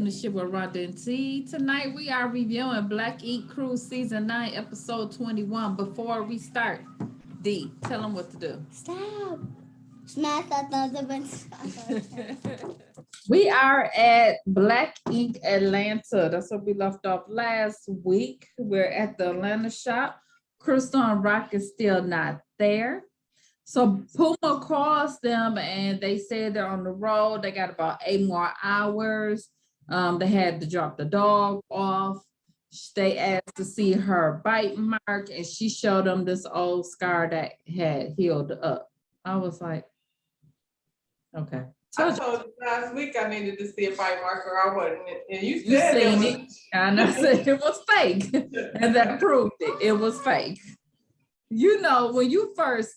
Welcome to Ship with Rhonda and T. Tonight we are reviewing Black Ink Cruise Season 9, Episode 21. Before we start, D, tell them what to do. Stop. Smash that thumbs up. We are at Black Ink Atlanta. That's what we left off last week. We're at the Atlanta shop. Crystal and Rock is still not there. So Puma calls them and they said they're on the road. They got about 8 more hours. They had to drop the dog off. They asked to see her bite mark and she showed them this old scar that had healed up. I was like, okay. I told you last week I needed to see a bite marker. I wasn't, and you You said seen it. it, and I said it was fake, and that proved it. It was fake. You know, when you first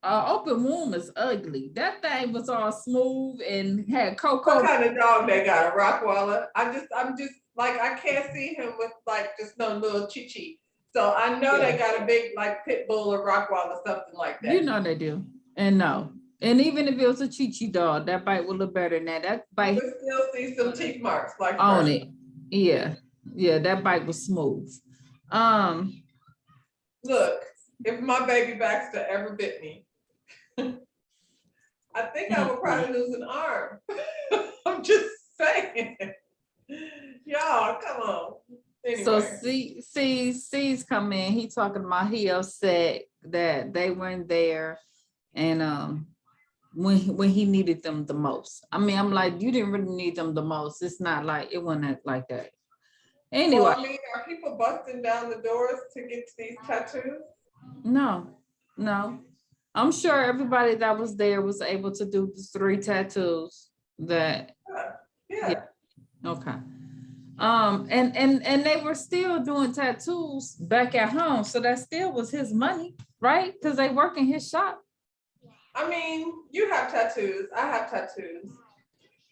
open womb is ugly. That thing was all smooth and had cocoa. What kind of dog they got? A Rottweiler? I'm just like I can't see him with like just no little chi-chi. So I know they got a big like pit bull or Rottweiler, something like that. You know they do, and no. And even if it was a Chi-Chi dog, that bite would look better than that. That bite. We still see some teeth marks like on it. Yeah. Yeah, that bite was smooth. Look, if my baby Baxter ever bit me, I think I would probably lose an arm. I'm just saying. Y'all, come on. Anyway. So C's come in. He talking about he upset that they weren't there and when he needed them the most. I mean, I'm like, you didn't really need them the most. It's not like, it wasn't like that. Anyway. Well, I mean, are people busting down the doors to get to these tattoos? No. I'm sure everybody that was there was able to do the 3 tattoos that. Yeah. Okay. And they were still doing tattoos back at home. So that still was his money, right? Because they work in his shop. I mean, you have tattoos. I have tattoos.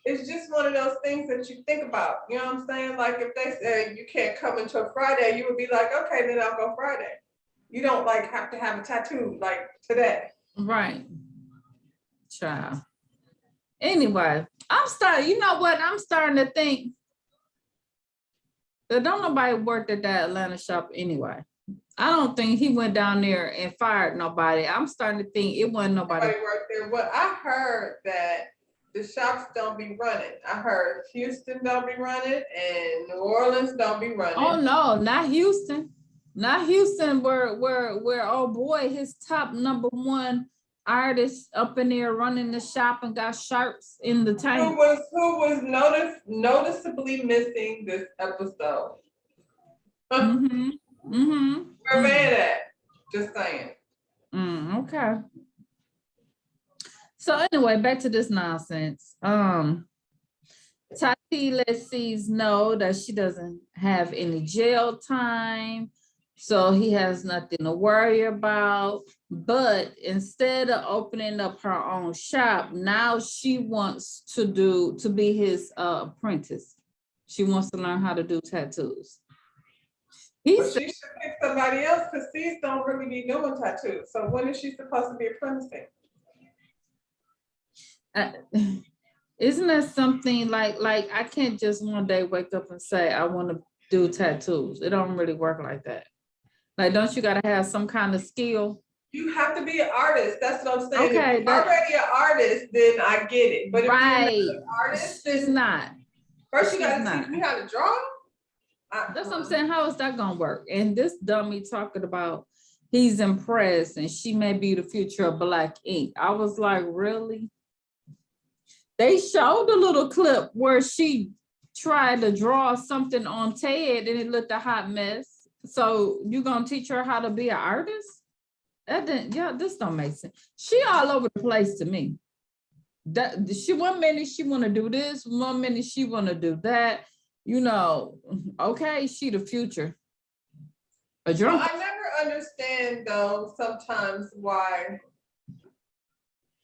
It's just one of those things that you think about. You know what I'm saying? Like if they say you can't come until Friday, you would be like, okay, then I'll go Friday. You don't like have to have a tattoo like today. Right. Child. Anyway, you know what? I'm starting to think that don't nobody work at that Atlanta shop anyway. I don't think he went down there and fired nobody. I'm starting to think it wasn't nobody. Worked there. Well, I heard that the shops don't be running. I heard Houston don't be running and New Orleans don't be running. Oh no, not Houston. Not Houston, where oh boy, his top #1 artist up in there running the shop and got sharps in the tank. Who was noticeably missing this episode? Where man at? Just saying. Okay. So anyway, back to this nonsense. Tati lets C's know that she doesn't have any jail time, so he has nothing to worry about. But instead of opening up her own shop, now she wants to be his apprentice. She wants to learn how to do tattoos. She should pick somebody else because these don't really be doing tattoos. So when is she supposed to be apprenticing? Isn't that something like I can't just one day wake up and say I want to do tattoos? It don't really work like that. Like, don't you got to have some kind of skill? You have to be an artist. That's what I'm saying. Okay, if you're already an artist, then I get it. But if you're not an artist, it's not. First, you got to teach me how to draw. That's what I'm saying. How is that gonna work? And this dummy talking about he's impressed and she may be the future of Black Ink. I was like, really? They showed a little clip where she tried to draw something on Ted and it looked a hot mess. So you gonna teach her how to be an artist? That didn't, yeah, this don't make sense. She all over the place to me. That she 1 minute she want to do this, 1 minute she want to do that. You know, okay, she the future. A drunk. Well, I never understand though sometimes why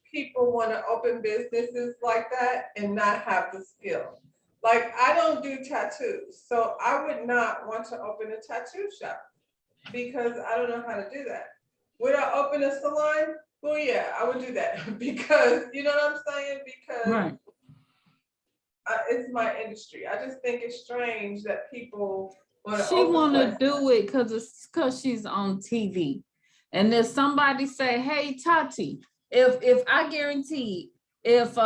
people want to open businesses like that and not have the skill. Like I don't do tattoos, so I would not want to open a tattoo shop because I don't know how to do that. Would I open a salon? Well, yeah, I would do that because you know what I'm saying? Because right. it's my industry. I just think it's strange that people want to She wanna overplay. do it because she's on TV. And if somebody say, hey, Tati, if I guarantee, if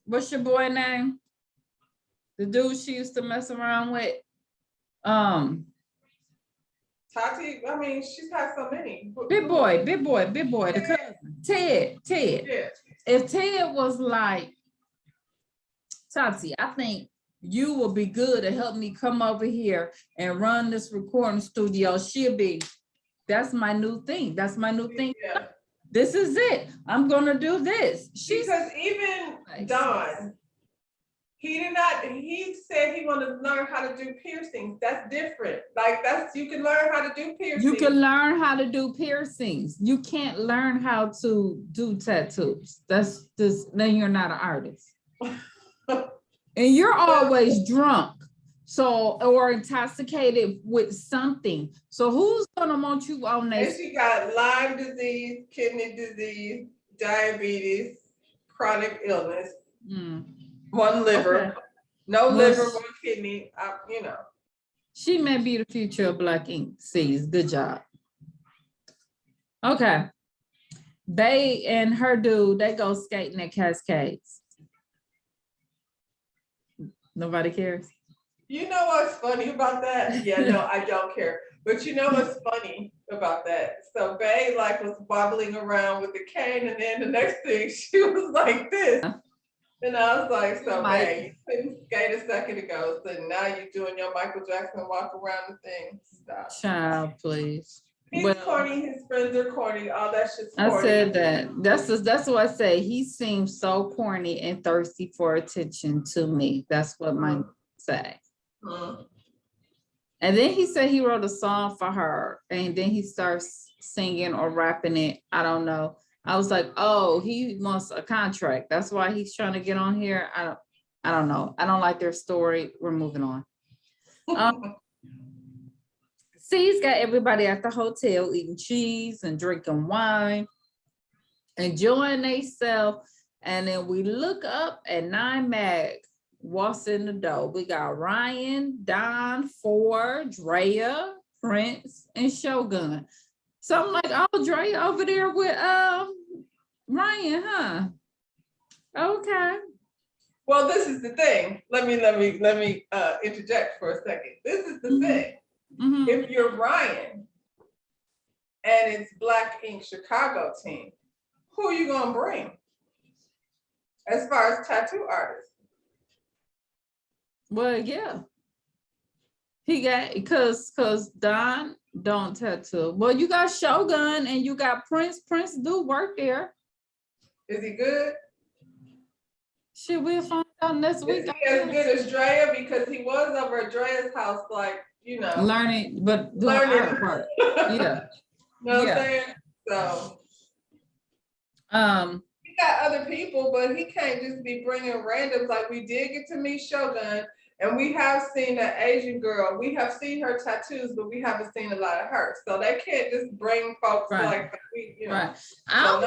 what's your boy name? The dude she used to mess around with. Tati, I mean, she's had so many. Big boy, the cousin. Ted. Yeah. If Ted was like, Tati, I think you will be good to help me come over here and run this recording studio. She'll be, that's my new thing. That's my new thing. Yeah. This is it. I'm gonna do this. She's Because even Don, he said he wanted to learn how to do piercings. That's different. Like you can learn how to do piercings. you can learn how to do piercings. You can't learn how to do tattoos. That's just, then you're not an artist. And you're always drunk. So, or intoxicated with something. So who's gonna want you on And this? she got Lyme disease, kidney disease, diabetes, chronic illness, one liver, Okay. no Well, liver, one kidney, you know. She may be the future of Black Ink. Sees, good job. Okay. They and her dude, they go skating at Cascades. Nobody cares. You know what's funny about that? Yeah, no, I don't care. But you know what's funny about that? So Bae like was wobbling around with the cane, and then the next thing she was like this. And I was like, so Bae, you couldn't skate a second ago, so now you're doing your Michael Jackson walk around the thing. Stop. Child, please. He's corny, his friends are corny, all that shit's corny. I said that. That's what I say. He seems so corny and thirsty for attention to me. That's what mine say. And then he said he wrote a song for her, and then he starts singing or rapping it. I don't know. I was like, oh, he wants a contract. That's why he's trying to get on here. I don't know. I don't like their story. We're moving on. C's got everybody at the hotel eating cheese and drinking wine, enjoying themselves. And then we look up at 9 Mag walks in the door. We got Ryan, Don, Ford, Drea, Prince, and Shogun. So I'm like, oh, Drea over there with Ryan, huh? Okay. Well, this is the thing. Let me interject for a second. This is the thing. If you're Ryan and it's Black Ink Chicago team, who are you gonna bring as far as tattoo artists? Well, yeah. He got, because Don don't tattoo. Well, you got Shogun and you got Prince. Prince do work there. Is he good? Shit, we'll find out next week. Is he as good as Drea? Because he was over at Drea's house, like, you know. Learning, but doing art work. Yeah. You know what I'm saying? So. He got other people, but he can't just be bringing randoms. Like, we did get to meet Shogun, and we have seen that Asian girl. We have seen her tattoos, but we haven't seen a lot of her. So they can't just bring folks like we, you know. Right. I'm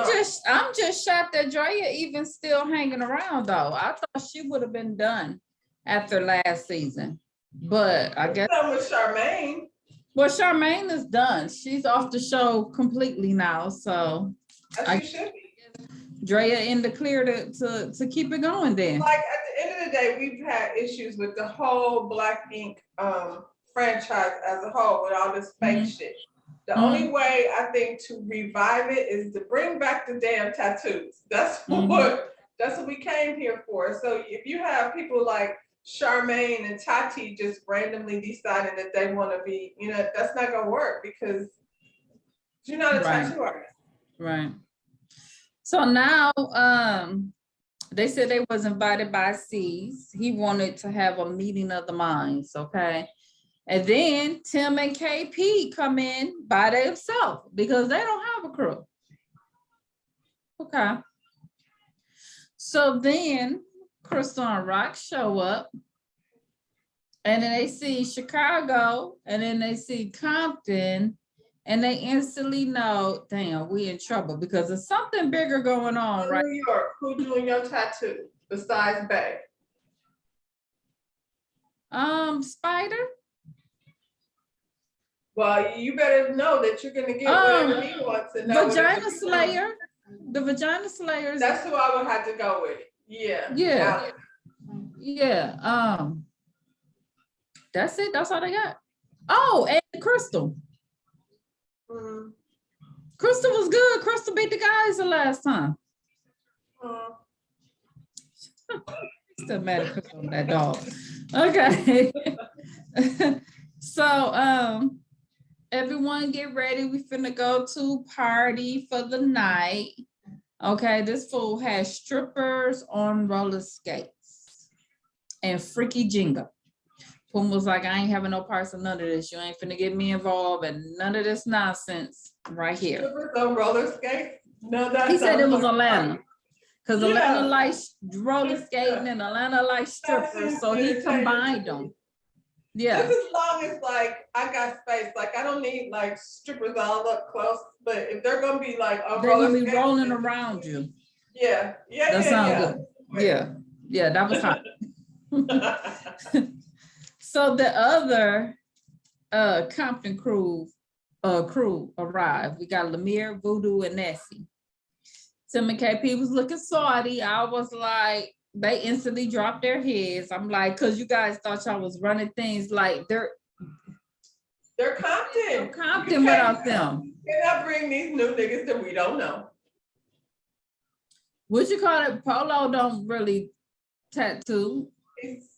just shocked that Drea even still hanging around though. I thought she would have been done after last season, but I guess. Done with Charmaine. Well, Charmaine is done. She's off the show completely now, so. As she should be. Drea in the clear to keep it going then. Like at the end of the day, we've had issues with the whole Black Ink franchise as a whole with all this fake shit. The only way I think to revive it is to bring back the damn tattoos. That's what we came here for. So if you have people like Charmaine and Tati just randomly deciding that they want to be, you know, that's not gonna work because you're not a tattoo artist. Right. So now they said they was invited by C's. He wanted to have a meeting of the minds, okay? And then Tim and KP come in by themselves because they don't have a crew. Okay. So then Crystal and Rock show up, and then they see Chicago, and then they see Compton, and they instantly know, damn, we in trouble because there's something bigger going on, right? New York, who doing your tattoo besides Bae? Spider. Well, you better know that you're gonna get whatever he wants and not whatever Vagina you want. Slayer. The Vagina Slayer. That's who I would have to go with. Yeah. Yeah. Alex. Yeah. That's it. That's all they got. Oh, and Crystal. Mm, Crystal was good. Crystal beat the guys the last time. mm. Still mad at Crystal on that dog. Okay. So everyone get ready. We finna go to party for the night. Okay, this fool has strippers on roller skates and freaky Jenga. Pum was like, I ain't having no parts of none of this. You ain't finna get me involved and none of this nonsense right here. Strippers on roller skates? No, that He said it sounds was like Atlanta. Because Yeah. Atlanta likes roller skating and Atlanta likes strippers. So he combined them. Yeah. Just as long as like I got space, like I don't need like strippers all up close. But if they're gonna be like on They're gonna roller be skates, rolling around you. Yeah, yeah, That yeah, sounds good. Yeah. Yeah, that was hot. So the other Compton crew arrived. We got Lemire, Voodoo, and Nessie. Tim and KP was looking salty. I was like, they instantly dropped their heads. I'm like, cause you guys thought y'all was running things like They're Compton. Compton You without them. cannot bring these new niggas that we don't know. What you call it? Polo don't really tattoo. It's-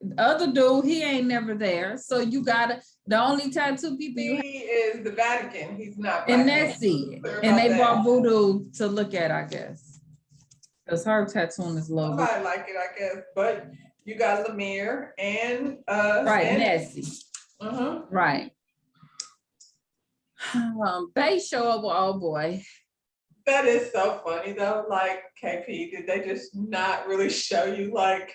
The other dude, he ain't never there. So you gotta, the only tattoo people you have, He is the Vatican. He's not. and Vatican. Nessie. Clear And about they that. brought Voodoo to look at, I guess. Cause her tattooing is low. Somebody like it, I guess. But you got Lemire and Right, and- Nessie. Uh-huh. Right. They show up with old boy. That is so funny though. Like KP, did they just not really show you like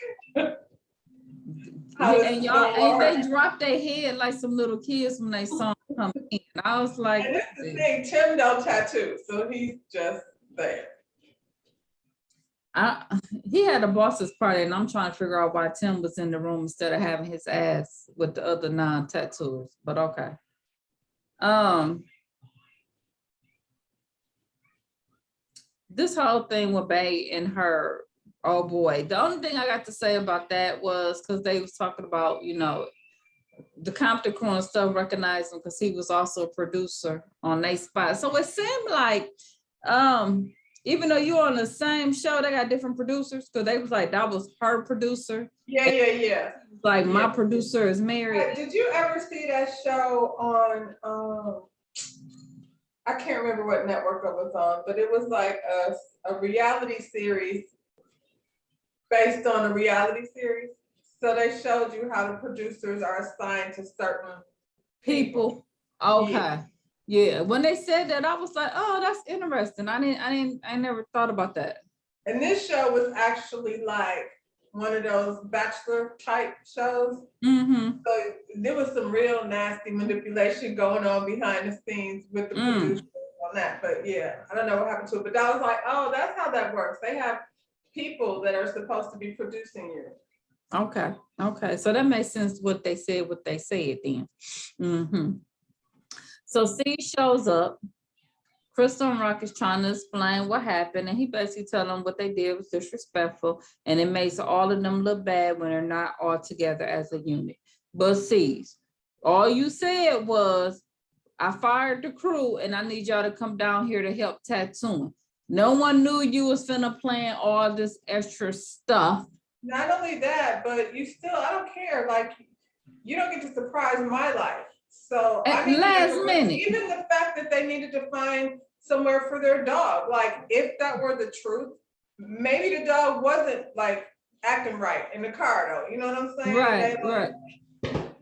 how And it's y'all, gonna and work? they dropped their head like some little kids when they saw him come in. I was like, And what that's is the this? thing, Tim don't tattoo, so he's just there. He had a boss's party, and I'm trying to figure out why Tim was in the room instead of having his ass with the other non-tattooers, but okay. This whole thing with Bay and her, oh boy, the only thing I got to say about that was because they was talking about, you know, the Compton crew and stuff recognized him because he was also a producer on their spot. So it seemed like, even though you're on the same show, they got different producers because they was like, that was her producer. Yeah. Like my Yeah. producer is married. Did you ever see that show on I can't remember what network it was on, but it was like a reality series based on a reality series. So they showed you how the producers are assigned to certain People. Okay. Yeah. When they said that, I was like, oh, that's interesting. I never thought about that. And this show was actually like one of those bachelor type shows. Mm-hmm. So there was some real nasty manipulation going on behind the scenes with the producers on that. But yeah, I don't know what happened to it. But I was like, oh, that's how that works. They have people that are supposed to be producing you. Okay. Okay. So that makes sense what they said then. Mm-hmm. So C shows up. Crystal and Rock is trying to explain what happened, and he basically telling them what they did was disrespectful, and it makes all of them look bad when they're not all together as a unit. But C's, all you said was, I fired the crew, and I need y'all to come down here to help tattooing. No one knew you was finna plan all this extra stuff. Not only that, but you still, I don't care. Like, you don't get to surprise my life. So At I need to last know, minute. even the fact that they needed to find somewhere for their dog, like if that were the truth, maybe the dog wasn't like acting right in the car though. You know what I'm saying? Right, They like,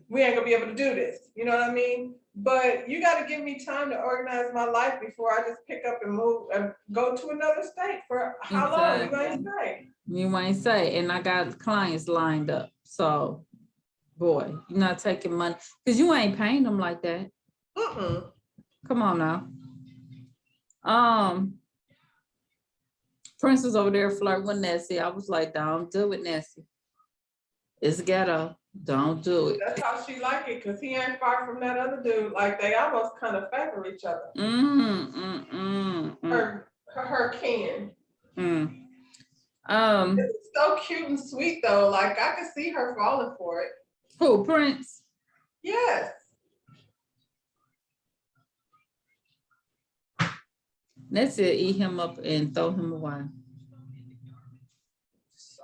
we ain't gonna be able to do this. You know what I mean? But you got to give me time to organize my life before I just pick up and move and go to another state for how long? You Exactly. gonna say? You ain't say, and I got clients lined up. So, boy, you're not taking money because you ain't paying them like that. Come on now. Prince was over there flirting with Nessie. I was like, don't deal with Nessie. It's ghetto. Don't do it. That's how she like it, cause he ain't far from that other dude. Like they almost kind of favor each other. Her kin. It's so cute and sweet though. Like I could see her falling for it. Who, Prince? Yes. That's it. Eat him up and throw him away.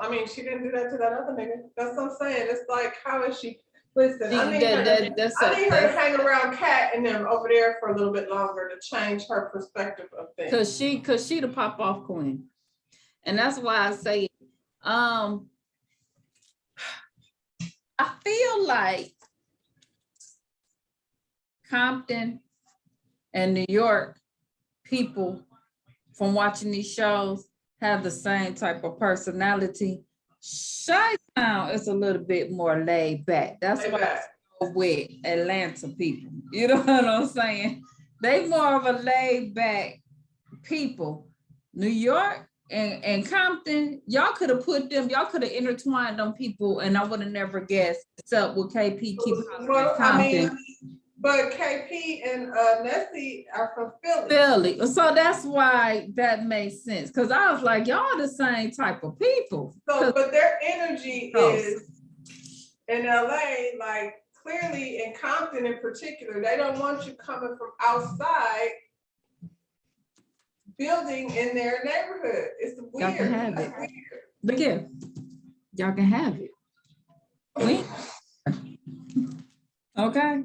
I mean, she didn't do that to that other nigga. That's what I'm saying. It's like, how is she? Listen, I need her to hang around Kat and them over there for a little bit longer to change her perspective of things. Cause she the pop off queen, and that's why I say, I feel like Compton and New York people from watching these shows have the same type of personality. Chi-Town is a little bit more laid back. That's why I go with Atlanta people. You know what I'm saying? They more of a laid back people. New York and Compton, y'all could have put them, y'all could have intertwined them people, and I would have never guessed, except with KP keep well, Compton. I mean, but KP and Nessie are from Philly. Philly. So that's why that makes sense. Because I was like, y'all the same type of people. So, but their energy is in LA, like clearly in Compton in particular, they don't want you coming from outside building in their neighborhood. It's weird. Y'all can have it. Weird. Look here. Y'all can have it. Okay.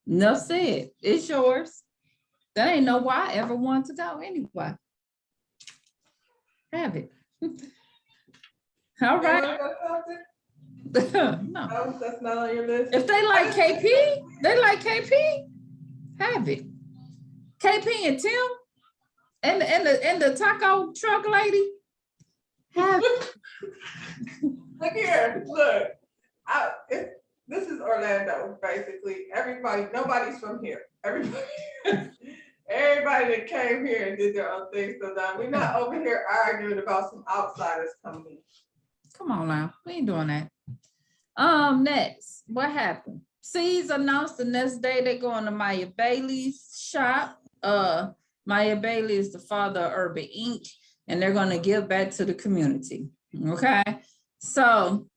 Enough said. It's yours. That ain't no why I ever want to go anyway. Have it. All right. No, that's not on your list. If they like KP, they like KP. Have it. KP and Tim and the taco truck lady. Have it. Look here. Look. This is Orlando, basically. Nobody's from here. Everybody that came here and did their own thing. So now we're not over here arguing about some outsiders coming in. Come on now, we ain't doing that. Next, what happened? C's announced the next day they're going to Maya Bailey's shop. Maya Bailey is the father of Urban Inc., and they're going to give back to the community. Okay, so,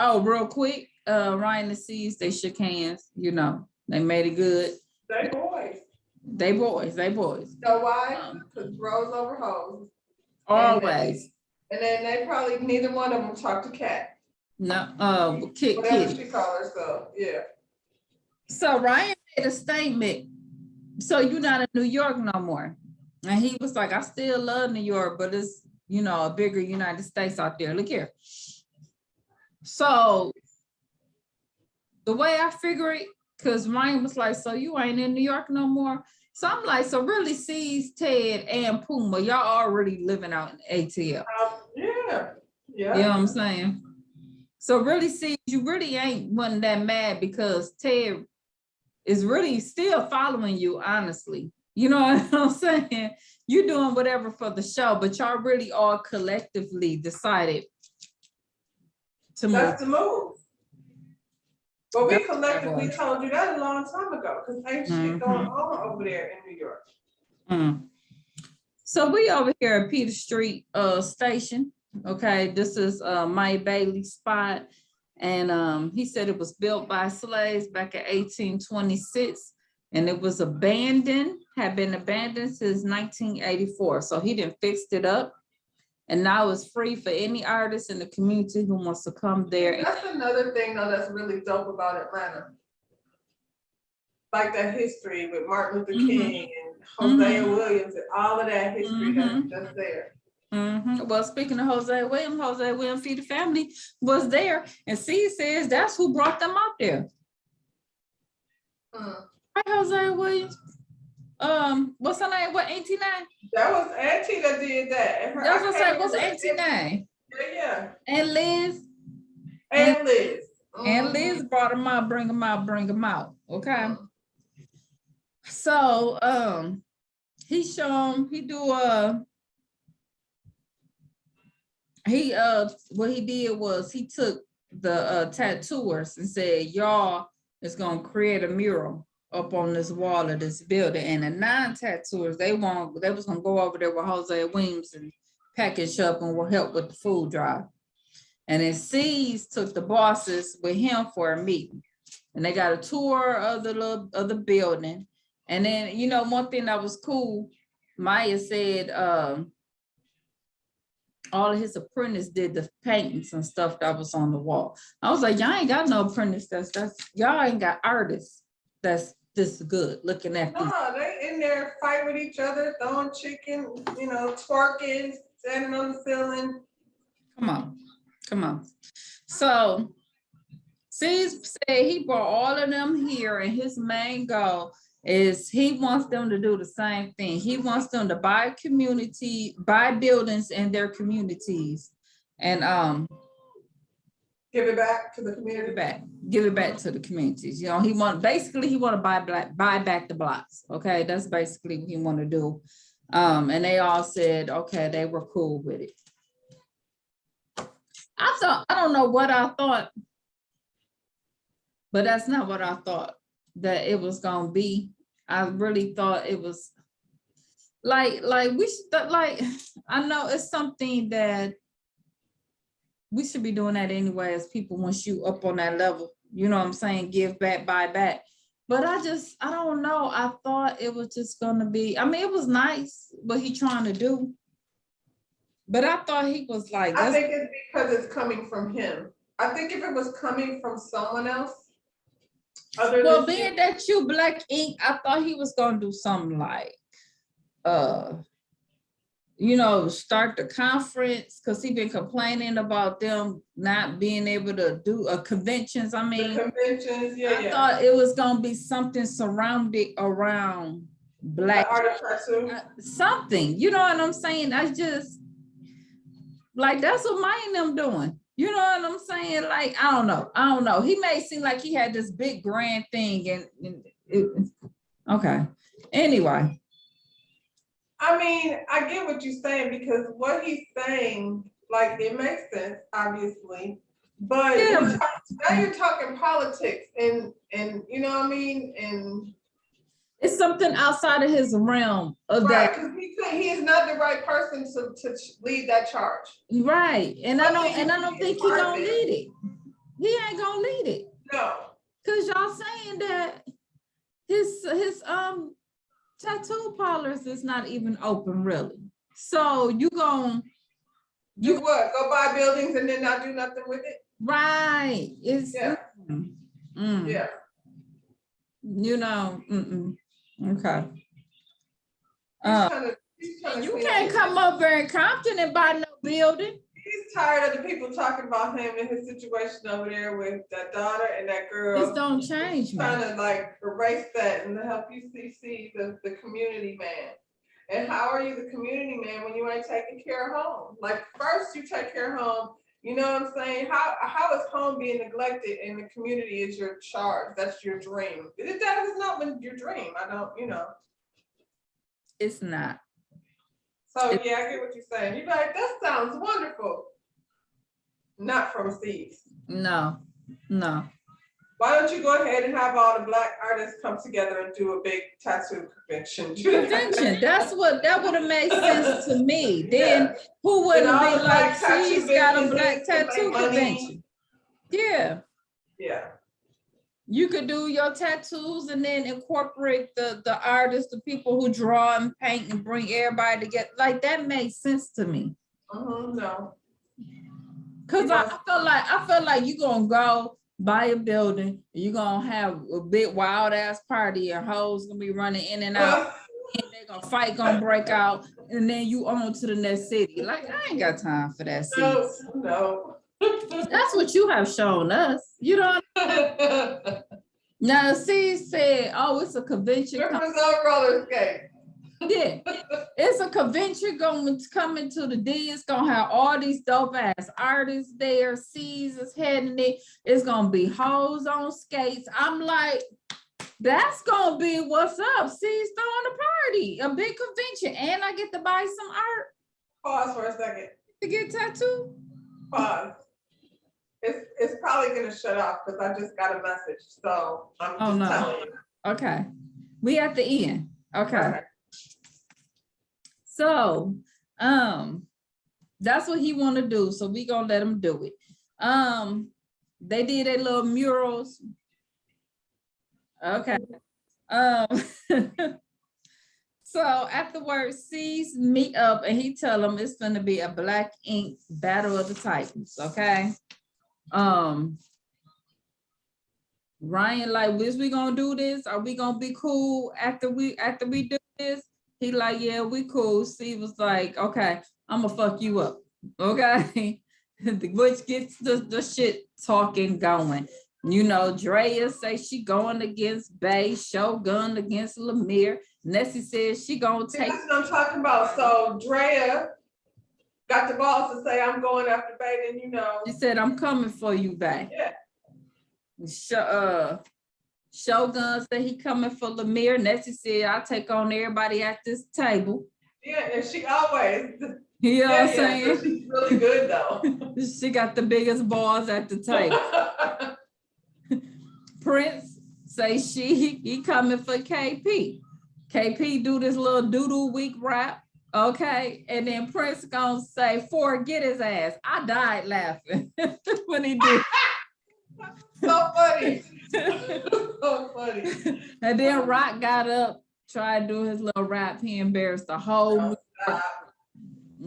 real quick. Ryan and C's, they shook hands, you know, they made it good. They boys. They boys. You know why? Because bros over hoes. Always. And then they probably, neither one of them talked to Kat. No, whatever she called herself, yeah. So Ryan made a statement, so you're not in New York no more. And he was like, I still love New York, but it's, you know, a bigger United States out there. Look here. So the way I figure it, because Ryan was like, so you ain't in New York no more. So I'm like, so really C's, Ted, and Puma, y'all already living out in ATL. Yeah. You know what I'm saying? So really C's, you really wasn't that mad because Ted is really still following you, honestly. You know what I'm saying? You're doing whatever for the show, but y'all really all collectively decided to move. That's the move. But we collectively told you that a long time ago, because ain't shit going on over there in New York. So we over here at Peter Street station. Okay, this is Maya Bailey's spot. And he said it was built by slaves back in 1826. And it was abandoned, had been abandoned since 1984. So he done fixed it up. And now it's free for any artist in the community who wants to come there. That's another thing though that's really dope about Atlanta. Like that history with Martin Luther King and Hosea Williams and all of that history that's there. Well, speaking of Hosea Williams Feed the Family was there. And C says that's who brought them out there. Right, Hosea Williams? What's her name? What, 89? That was Auntie that did that. That's what I said. What's Auntie name? Yeah. And Liz. And Liz. And Liz brought them out, bring them out. Okay. So he showed what he did was he took the tattooers and said, y'all is gonna create a mural up on this wall of this building. And the non-tattooers, they was gonna go over there with Jose Weems and package up and will help with the food drive. And then C's took the bosses with him for a meeting. And they got a tour of the building. And then, you know, one thing that was cool, Maya said all of his apprentices did the paintings and stuff that was on the wall. I was like, y'all ain't got no apprentice that's y'all ain't got artists that's this good looking at these. No, they in there fighting with each other, throwing chicken, you know, twerking, standing on the ceiling. Come on. So C's said he brought all of them here, and his main goal is he wants them to do the same thing. He wants them to buy buildings in their communities and give it back to the community. Give it back to the communities. You know, he want to buy back the blocks. Okay, that's basically what he want to do. And they all said, okay, they were cool with it. I don't know what I thought, but that's not what I thought that it was gonna be. I really thought it was like we should, like, I know it's something that we should be doing that anyway as people once you up on that level, you know what I'm saying, give back, buy back. But I don't know. I thought it was just gonna be, I mean, it was nice what he trying to do. But I thought he was like, I think it's because it's coming from him. I think if it was coming from someone else, well, being that you Black Ink, I thought he was gonna do something like, you know, start the conference, because he been complaining about them not being able to do conventions. I mean, the conventions, I thought it was gonna be something surrounded around Black something. You know what I'm saying? I just like that's what Maya and them doing. You know what I'm saying? Like, I don't know. He made it seem like he had this big grand thing and okay. Anyway. I mean, I get what you're saying because what he's saying, like, it makes sense, obviously. But yeah. Now you're talking politics and you know what I mean? And it's something outside of his realm of right, that. Because he is not the right person to lead that charge. Right. And I don't think he gonna lead it. He ain't gonna lead it. No. Cause y'all saying that his tattoo parlors is not even open really. So you what? Go buy buildings and then not do nothing with it? Right. It's yeah. Yeah. You know, okay. You can't come over in Compton and buy no building. He's tired of the people talking about him and his situation over there with that daughter and that girl. This don't change me. Trying to like erase that and to help you see the community man. And how are you the community man when you ain't taking care of home? Like first you take care of home. You know what I'm saying? How is home being neglected and the community is your charge? That's your dream. That is not your dream. I don't, you know. It's not. So yeah, I get what you're saying. You're like, that sounds wonderful. Not from Steve. No. Why don't you go ahead and have all the Black artists come together and do a big tattoo convention? That would have made sense to me. Then who wouldn't be like, she's got a Black tattoo convention? Yeah. Yeah. You could do your tattoos and then incorporate the artists, the people who draw and paint and bring everybody together. Like that made sense to me. No. Cause I feel like you're gonna go buy a building, you're gonna have a big wild ass party, and hoes gonna be running in and out, and they're gonna fight, gonna break out, and then you on to the next city. Like I ain't got time for that. No. That's what you have shown us. You know. Now, C said, "Oh, it's a convention. Roller skate. Yeah, it's a convention coming to the D. It's gonna have all these dope ass artists there. C's is heading it. It's gonna be hoes on skates." I'm like, that's gonna be what's up. C's throwing a party, a big convention, and I get to buy some art. Pause for a second. To get tattooed. Pause. It's probably gonna shut off because I just got a message, so I'm Oh, just no. telling you. Okay. We at the end. Okay. Okay. So, that's what he want to do. So we gonna let him do it. They did their little murals. Okay. Um, so afterwards, sees meet up and he tell them it's gonna be a black ink battle of the Titans. Okay. Ryan, like, is we gonna do this? Are we gonna be cool after we do this? He like, yeah, we cool. Steve was like, okay, I'm gonna fuck you up. Okay. Which gets the shit talking going. You know, Drea say she going against Bay, Shogun against Lemire. Nessie says she gonna See, take. that's what I'm talking about. So Drea got the balls to say, I'm going after Baden, you know. She said, I'm coming for you, Bay. Yeah. Shogun said he coming for Lemire. Nessie said, I'll take on everybody at this table. Yeah, and she always, You know what I'm so saying? she's really good though. She got the biggest balls at the table. Prince say he coming for KP. KP do this little doodle week rap. Okay. And then Prince gonna say, Ford, get his ass. I died laughing when he did. So funny. So funny. And then Rock got up, tried to do his little rap. He embarrassed the whole. No, stop.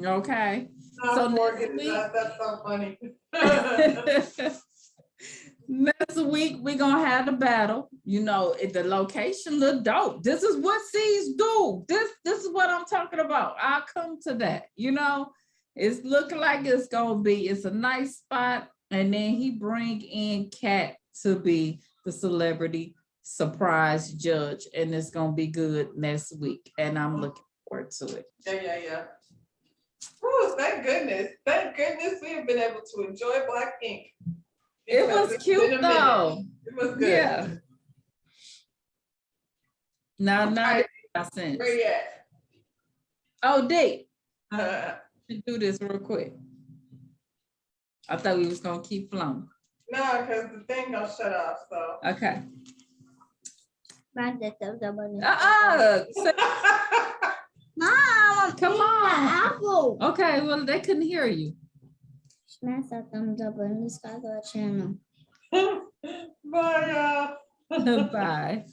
Okay. Stop So Morgan, next week, that's so funny. next week we're gonna have the battle. You know, the location look dope. This is what C's do. This is what I'm talking about. I'll come to that. You know, it's looking like it's gonna be. It's a nice spot, and then he bring in Kat to be the celebrity surprise judge, and it's gonna be good next week. And I'm looking forward to it. Yeah. Whew, thank goodness. Thank goodness we have been able to enjoy Black Ink. It Because was it's been cute a minute. though. It was good. Yeah. Now Right. sense. Where you at? Oh, D. Do this real quick. I thought we was gonna keep flowing. No, because the thing gonna shut off, so. Okay. Mom, Come on. apple. Okay, well, they couldn't hear you. Smash that thumbs up and subscribe to our channel. Bye, y'all. Bye.